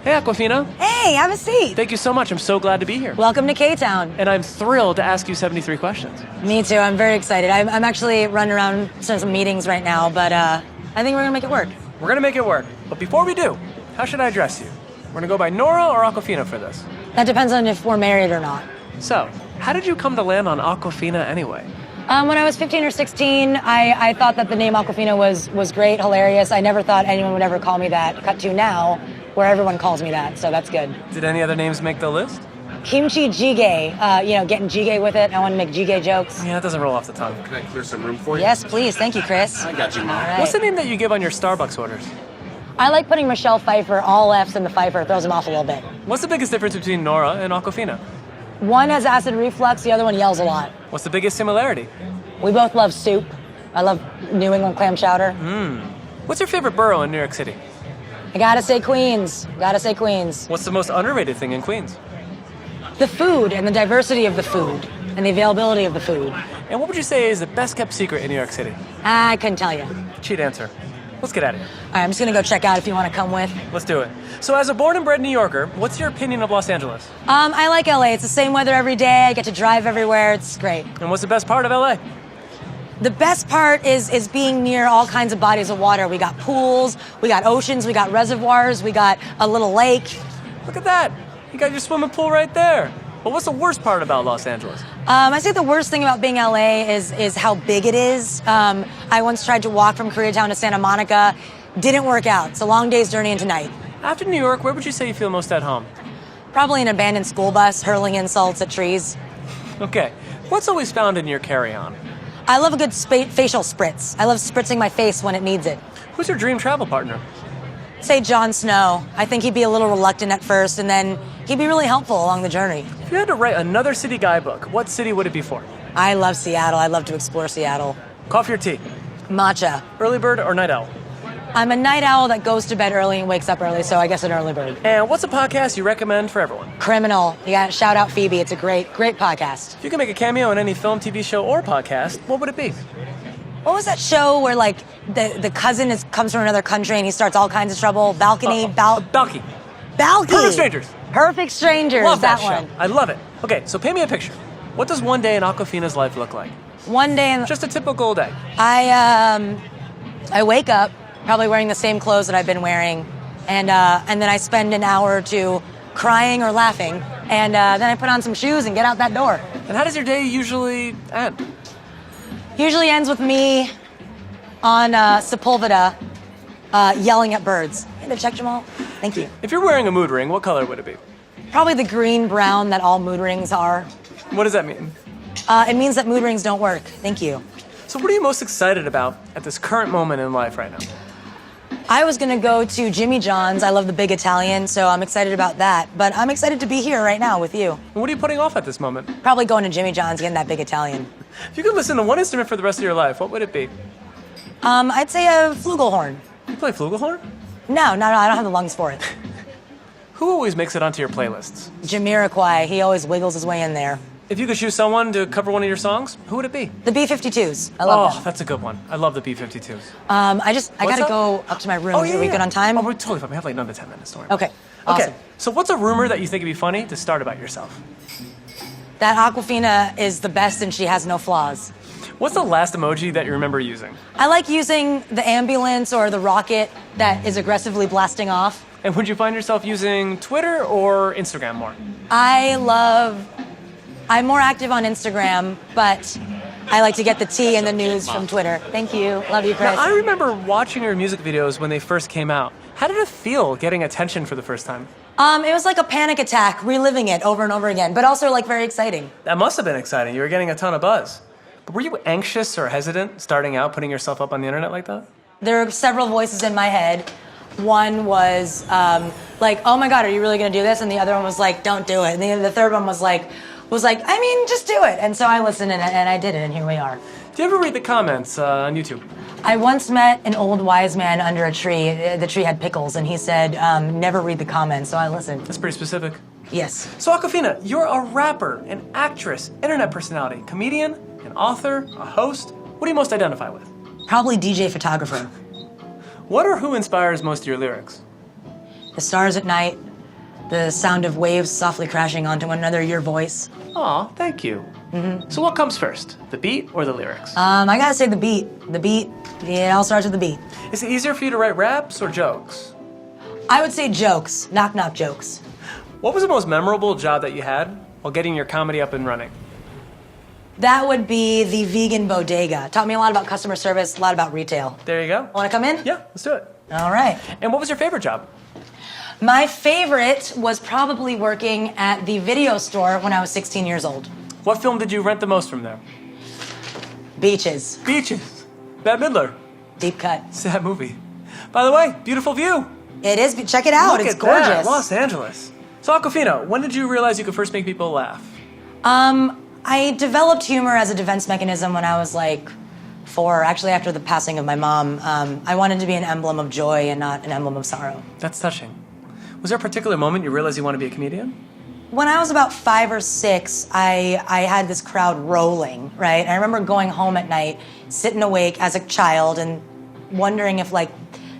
Hey, Aquafina. Hey, have a seat. Thank you so much. I'm so glad to be here. Welcome to K-Town. And I'm thrilled to ask you 73 questions. Me too. I'm very excited. I'm actually running around to some meetings right now, but I think we're going to make it work. We're going to make it work. But before we do, how should I address you? We're going to go by Nora or Aquafina for this? That depends on if we're married or not. So, how did you come to land on Aquafina anyway? When I was 15 or 16, I thought that the name Aquafina was great, hilarious. I never thought anyone would ever call me that. Cut to now, where everyone calls me that, so that's good. Did any other names make the list? Kimchi jjigae, getting jjigae with it. I want to make jjigae jokes. Yeah, it doesn't roll off the tongue. Can I clear some room for you? Yes, please. Thank you, Chris. I got you, Mom. All right. What's the name that you give on your Starbucks orders? I like putting Michelle Pfeiffer, all F's in the Pfeiffer. It throws them off a little bit. What's the biggest difference between Nora and Aquafina? One has acid reflux, the other one yells a lot. What's the biggest similarity? We both love soup. I love New England clam chowder. What's your favorite borough in New York City? I gotta say Queens. Gotta say Queens. What's the most underrated thing in Queens? The food and the diversity of the food and the availability of the food. And what would you say is the best kept secret in New York City? I couldn't tell you. Cheat answer. Let's get at it. All right, I'm just gonna go check out if you want to come with. Let's do it. So as a born and bred New Yorker, what's your opinion of Los Angeles? I like LA. It's the same weather every day. I get to drive everywhere. It's great. And what's the best part of LA? The best part is being near all kinds of bodies of water. We got pools, we got oceans, we got reservoirs, we got a little lake. Look at that. You got your swimming pool right there. But what's the worst part about Los Angeles? I say the worst thing about being LA is how big it is. I once tried to walk from Koreatown to Santa Monica. Didn't work out. It's a long day's journey into night. After New York, where would you say you feel most at home? Probably an abandoned school bus hurling insults at trees. Okay. What's always found in your carry-on? I love a good facial spritz. I love spritzing my face when it needs it. Who's your dream travel partner? Say Jon Snow. I think he'd be a little reluctant at first, and then he'd be really helpful along the journey. If you had to write another city guidebook, what city would it be for? I love Seattle. I love to explore Seattle. Coffee or tea? Matcha. Early bird or night owl? I'm a night owl that goes to bed early and wakes up early, so I guess an early bird. And what's a podcast you recommend for everyone? Criminal. You gotta shout out Phoebe. It's a great podcast. If you could make a cameo in any film, TV show, or podcast, what would it be? What was that show where like the cousin comes from another country and he starts all kinds of trouble? Balcony. Balky. Perfect Strangers. Perfect Strangers. Love that one. show. I love it. Okay, so paint me a picture. What does one day in Aquafina's life look like? One day in Just a typical day. I wake up probably wearing the same clothes that I've been wearing, and then I spend an hour or two crying or laughing, and then I put on some shoes and get out that door. And how does your day usually end? Usually ends with me on Sepulveda yelling at birds. Hey, check Jamal. Thank you. If you're wearing a mood ring, what color would it be? Probably the green-brown that all mood rings are. What does that mean? It means that mood rings don't work. Thank you. So what are you most excited about at this current moment in life right now? I was going to go to Jimmy John's. I love the big Italian, so I'm excited about that. But I'm excited to be here right now with you. And what are you putting off at this moment? Probably going to Jimmy John's, getting that big Italian. If you could listen to one instrument for the rest of your life, what would it be? I'd say a flugelhorn. You play flugelhorn? No, I don't have the lungs for it. Who always makes it onto your playlists? Jamiroquai, he always wiggles his way in there. If you could choose someone to cover one of your songs, who would it be? The B-52s. I love them. That's a good one. I love the B-52s. I gotta go up to my room. Are we good on time? Oh, we're totally fine. We have like another 10 minutes. Don't worry. Okay. Awesome. Okay. So what's a rumor that you think would be funny to start about yourself? That Aquafina is the best and she has no flaws. What's the last emoji that you remember using? I like using the ambulance or the rocket that is aggressively blasting off. And would you find yourself using Twitter or Instagram more? I'm more active on Instagram, but I like to get the tea and the news from Twitter. Thank you. Love you, Chris. Now, I remember watching your music videos when they first came out. How did it feel getting attention for the first time? It was like a panic attack, reliving it over and over again, but also like very exciting. That must have been exciting. You were getting a ton of buzz. But were you anxious or hesitant starting out, putting yourself up on the internet like that? There are several voices in my head. One was like, oh my God, are you really gonna do this? And the other one was like, don't do it. And the third one was like, I mean, just do it. And so I listened and I did it, and here we are. Do you ever read the comments on YouTube? I once met an old wise man under a tree. The tree had pickles, and he said, never read the comments, so I listened. That's pretty specific. Yes. So Aquafina, you're a rapper, an actress, internet personality, comedian, an author, a host. What do you most identify with? Probably DJ photographer. What or who inspires most of your lyrics? The stars at night, the sound of waves softly crashing onto one another, your voice. Aw, thank you. So what comes first, the beat or the lyrics? I gotta say the beat. The beat, it all starts with the beat. Is it easier for you to write raps or jokes? I would say jokes, knock-knock jokes. What was the most memorable job that you had while getting your comedy up and running? That would be the vegan bodega. Taught me a lot about customer service, a lot about retail. There you go. Want to come in? Yeah, let's do it. All right. And what was your favorite job? My favorite was probably working at the video store when I was 16 years old. What film did you rent the most from there? Beaches. Beaches. Bette Midler. Deep cut. Sad movie. By the way, beautiful view. It is. Check it out. Look It's at gorgeous. that, Los Angeles. So Aquafina, when did you realize you could first make people laugh? I developed humor as a defense mechanism when I was like 4, actually after the passing of my mom. I wanted to be an emblem of joy and not an emblem of sorrow. That's touching. Was there a particular moment you realized you want to be a comedian? When I was about 5 or 6, I had this crowd rolling, right? I remember going home at night, sitting awake as a child and wondering if like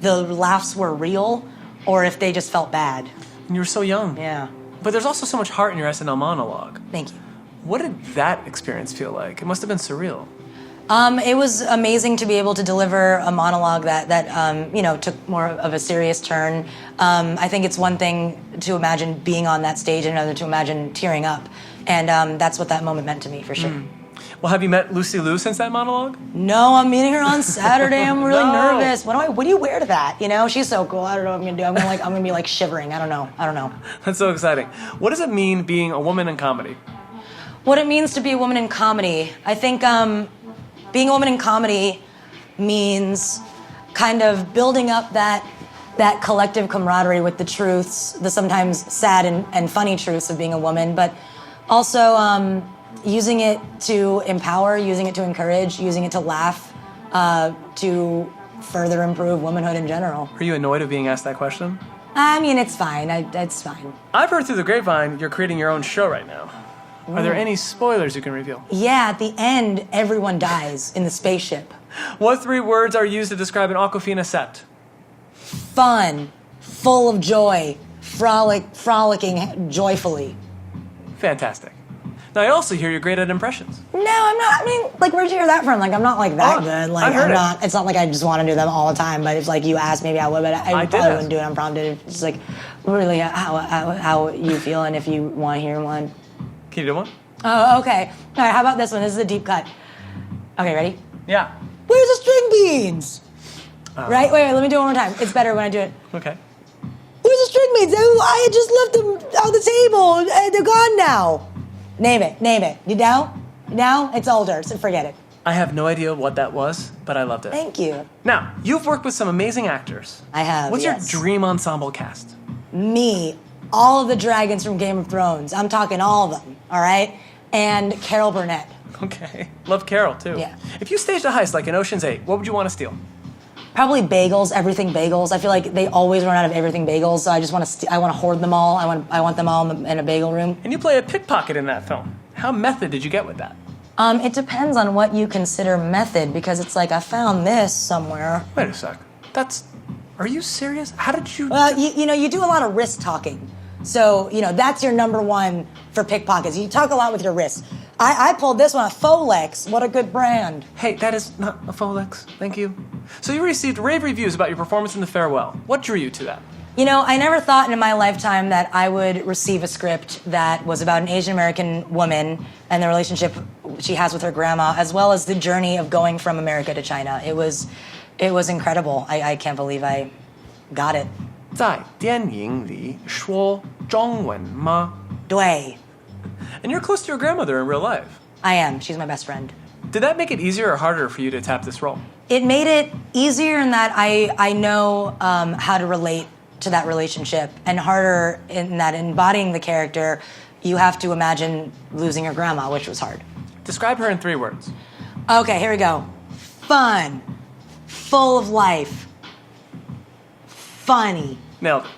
the laughs were real or if they just felt bad. And you were so young. Yeah. But there's also so much heart in your SNL monologue. Thank you. What did that experience feel like? It must have been surreal. It was amazing to be able to deliver a monologue that you know, took more of a serious turn. I think it's one thing to imagine being on that stage and another to imagine tearing up. And that's what that moment meant to me, for sure. Well, have you met Lucy Liu since that monologue? No, I'm meeting her on Saturday. I'm really No. nervous. What do you wear to that? You know, she's so cool. I don't know what I'm gonna do. I'm gonna be like shivering. I don't know. That's so exciting. What does it mean being a woman in comedy? What it means to be a woman in comedy. I think being a woman in comedy means kind of building up that collective camaraderie with the truths, the sometimes sad and funny truths of being a woman, but also using it to empower, using it to encourage, using it to laugh, to further improve womanhood in general. Are you annoyed of being asked that question? I mean, it's fine. It's fine. I've heard through the grapevine you're creating your own show right now. Are there any spoilers you can reveal? Yeah, at the end, everyone dies in the spaceship. What 3 words are used to describe an Aquafina set? Fun, full of joy, frolicking joyfully. Fantastic. Now, I also hear you're great at impressions. No, I'm not. I mean, like, where'd you hear that from? Like, I'm not like that Oh, good. Like, I've heard it. not. It's not like I just want to do them all the time. But if like you asked, maybe I would. But I did probably ask. wouldn't do it unprompted. It's just like really how you feel, and if you want to hear one. Can you do one? Oh, okay. All right. How about this one? This is a deep cut. Okay, ready? Yeah. Where's the string beans? Right. Wait. Let me do it one more time. It's better when I do it. Okay. Where's the string beans? I had just left them on the table. They're gone now. Name it. You know? Now? It's older, so forget it. I have no idea what that was, but I loved it. Thank you. Now, you've worked with some amazing actors. I have, What's yes. your dream ensemble cast? Me, all of the dragons from Game of Thrones. I'm talking all of them, all right? And Carol Burnett. Okay. Love Carol, too. Yeah. If you staged a heist like in Ocean's 8, what would you want to steal? Probably bagels, everything bagels. I feel like they always run out of everything bagels, so I just want to. I want to hoard them all. I want them all in a bagel room. And you play a pickpocket in that film. How method did you get with that? It depends on what you consider method, because it's like I found this somewhere. Wait a sec. Are you serious? How did you... Well, you know, you do a lot of wrist talking. So, you know, that's your number one for pickpockets. You talk a lot with your wrists. I pulled this one, a Folex. What a good brand. Hey, that is not a Folex. Thank you. So you received rave reviews about your performance in The Farewell. What drew you to that? You know, I never thought in my lifetime that I would receive a script that was about an Asian American woman and the relationship she has with her grandma, as well as the journey of going from America to China. It was incredible. I can't believe I got it. 在电影里说中文吗? 对. And you're close to your grandmother in real life. I am. She's my best friend. Did that make it easier or harder for you to tap this role? It made it easier in that I know how to relate to that relationship, and harder in that embodying the character, you have to imagine losing your grandma, which was hard. Describe her in 3 words. Okay, here we go. Fun, full of life, funny. Nailed it.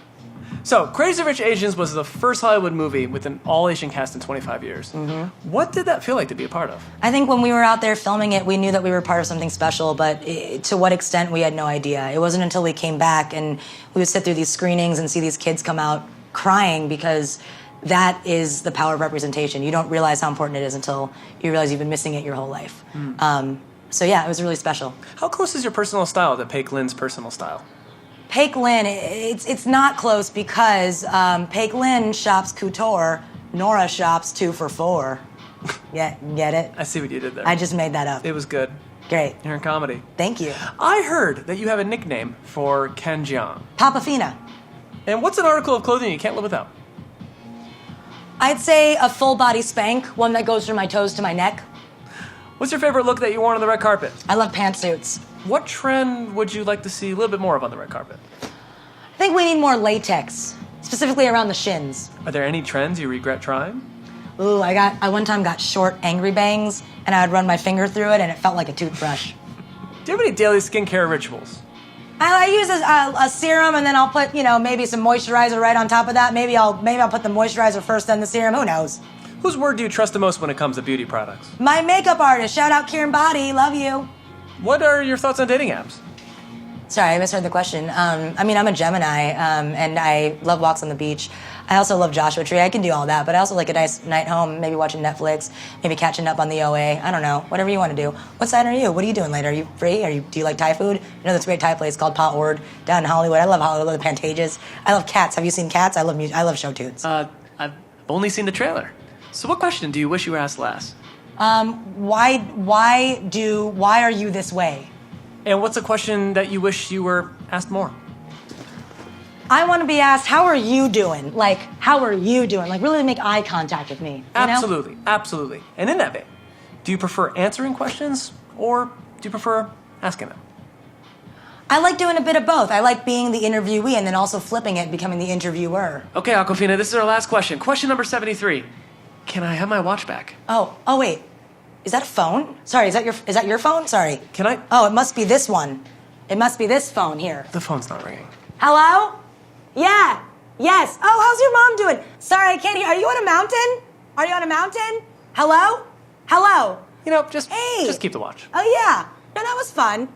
So, Crazy Rich Asians was the first Hollywood movie with an all-Asian cast in 25 years. Mm-hmm. What did that feel like to be a part of? I think when we were out there filming it, we knew that we were part of something special, but to what extent, we had no idea. It wasn't until we came back and we would sit through these screenings and see these kids come out crying because that is the power of representation. You don't realize how important it is until you realize you've been missing it your whole life. So yeah, it was really special. How close is your personal style to Paik Lin's personal style? Paik Lin, it's not close because Paik Lin shops couture, Nora shops 2 for $4. Yeah, get it? I see what you did there. I just made that up. It was good. Great. You're in comedy. Thank you. I heard that you have a nickname for Ken Jeong. Aquafina. And what's an article of clothing you can't live without? I'd say a full body Spanx, one that goes from my toes to my neck. What's your favorite look that you wore on the red carpet? I love pantsuits. What trend would you like to see a little bit more of on the red carpet? I think we need more latex, specifically around the shins. Are there any trends you regret trying? Ooh, I one time got short angry bangs, and I would run my finger through it, and it felt like a toothbrush. Do you have any daily skincare rituals? I use a serum, and then I'll put, maybe some moisturizer right on top of that. Maybe I'll put the moisturizer first, then the serum. Who knows? Whose word do you trust the most when it comes to beauty products? My makeup artist. Shout out Kieran Body. Love you. What are your thoughts on dating apps? Sorry, I misheard the question. I'm a Gemini, and I love walks on the beach. I also love Joshua Tree. I can do all that, but I also like a nice night home, maybe watching Netflix, maybe catching up on the OA. I don't know, whatever you want to do. What side are you? What are you doing later? Are you free? Do you like Thai food? You know this great Thai place called Pot Ord down in Hollywood. I love Hollywood. I love the Pantages. I love Cats. Have you seen Cats? I love music. I love show tunes. I've only seen the trailer. So what question do you wish you were asked last? Why are you this way? And what's a question that you wish you were asked more? I want to be asked, how are you doing? Like, how are you doing? Like, really make eye contact with me. Absolutely, absolutely. And in that vein, do you prefer answering questions or do you prefer asking them? I like doing a bit of both. I like being the interviewee and then also flipping it, becoming the interviewer. Okay, Aquafina, this is our last question. Question number 73. Can I have my watch back? Oh, wait. Is that a phone? Sorry, is that your phone? Sorry. Can I? Oh, it must be this one. It must be this phone here. The phone's not ringing. Hello? Yeah. Yes. Oh, how's your mom doing? Sorry, I can't hear. Are you on a mountain? Are you on a mountain? Hello? Hello? Just keep the watch. Oh, yeah. No, that was fun.